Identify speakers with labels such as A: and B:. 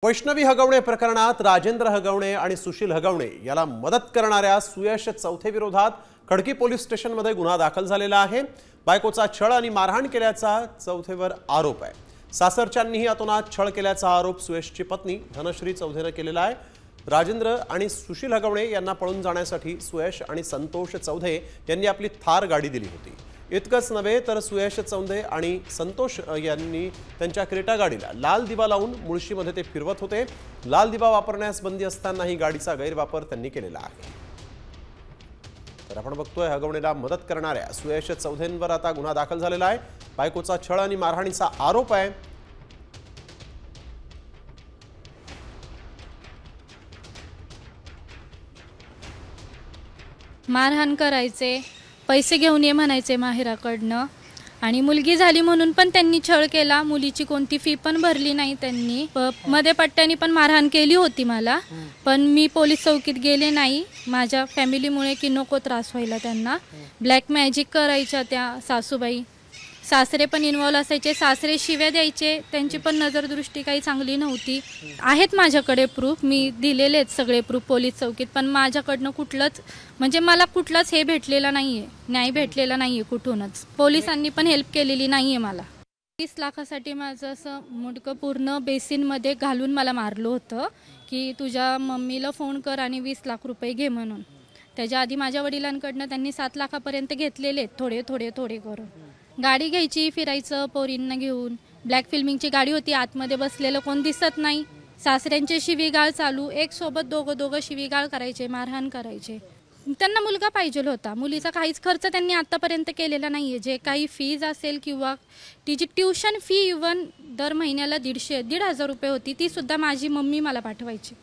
A: वैष्णवी हगवणे प्रकरणात राजेंद्र हगवणे आणि सुशील हगवणे याला मदत करणाऱ्या सुयश चौथे विरोधात खडकी पोलीस स्टेशनमध्ये गुन्हा दाखल झालेला आहे। बायकोचा छळ आणि मारहाण केल्याचा चौथेवर आरोप आहे। सासरच्यांनीही अतोनात छळ केल्याचा आरोप सुयशची पत्नी धनश्री चौधेने केलेला आहे। राजेंद्र आणि सुशील हगवणे यांना पळून जाण्यासाठी सुयश आणि संतोष चौधे यांनी आपली थार गाडी दिली होती। इतकंच नव्हे तर सुयश चौधे आणि संतोष यांनी त्यांच्या क्रेटा गाडीला लाल दिवा लावून मुळशीमध्ये ते फिरवत होते। लाल दिवा वापरण्यास बंदी असतानाही गाडीचा गैरवापर त्यांनी केलेला आहे। तर आपण बघतोय हगवणेला मदत करणाऱ्या सुयश चौधेंवर आता गुन्हा दाखल झालेला आहे। बायकोचा छळ आणि मारहाणीचा आरोप आहे।
B: मारहाण करायचे, पैसे घेऊन ये म्हणायचे माहेराकडनं आणि मुलगी झाली म्हणून पण त्यांनी छळ केला। मुलीची कोणती फी पण भरली नाही त्यांनी। मध्ये पट्ट्यानी पण मारहाण केली होती मला, पण मी पोलीस चौकीत गेले नाही माझ्या फॅमिलीमुळे की नको त्रास व्हायला त्यांना। ब्लॅक मॅजिक करायच्या त्या सासूबाई, सासरे पण इन्व्हॉल्व असायचे। सासरे शिव्या द्यायचे, त्यांची पण नजरदृष्टी काही चांगली नव्हती। आहेत माझ्याकडे प्रूफ, मी दिलेले आहेत सगळे प्रूफ पोलीस चौकीत, पण माझ्याकडनं कुठलंच म्हणजे मला कुठलाच हे भेटलेला नाहीये, न्याय भेटलेला नाहीये कुठूनच। पोलिसांनी पण हेल्प केलेली नाहीये मला। 30 लाखासाठी माझं असं मुंडकं पूर्ण बेसिनमध्ये घालून मला मारलं होतं की तुझ्या मम्मीला फोन कर आणि 20 लाख रुपये घे म्हणून। त्याच्या आधी माझ्या वडिलांकडनं त्यांनी 7 लाखापर्यंत घेतलेले थोडे थोडे थोडे करून। गाडी घ्यायची, फिरायचं पोरींना घेऊन। ब्लॅक फिल्मिंगची गाडी होती, आतमध्ये बसलेलं कोण दिसत नाही। सासऱ्यांचे शिवीगाळ चालू, एक सोबत दोघं शिवीगाळ करायचे, मारहाण करायचे। त्यांना मुलगा पाहिजे होता, मुलीचा काहीच खर्च त्यांनी आतापर्यंत केलेला नाहीये। जे काही फीज असेल किंवा तिची ट्युशन फी इवन दर महिन्याला 150-1,500 रुपये होती, ती सुद्धा माझी मम्मी मला पाठवायची।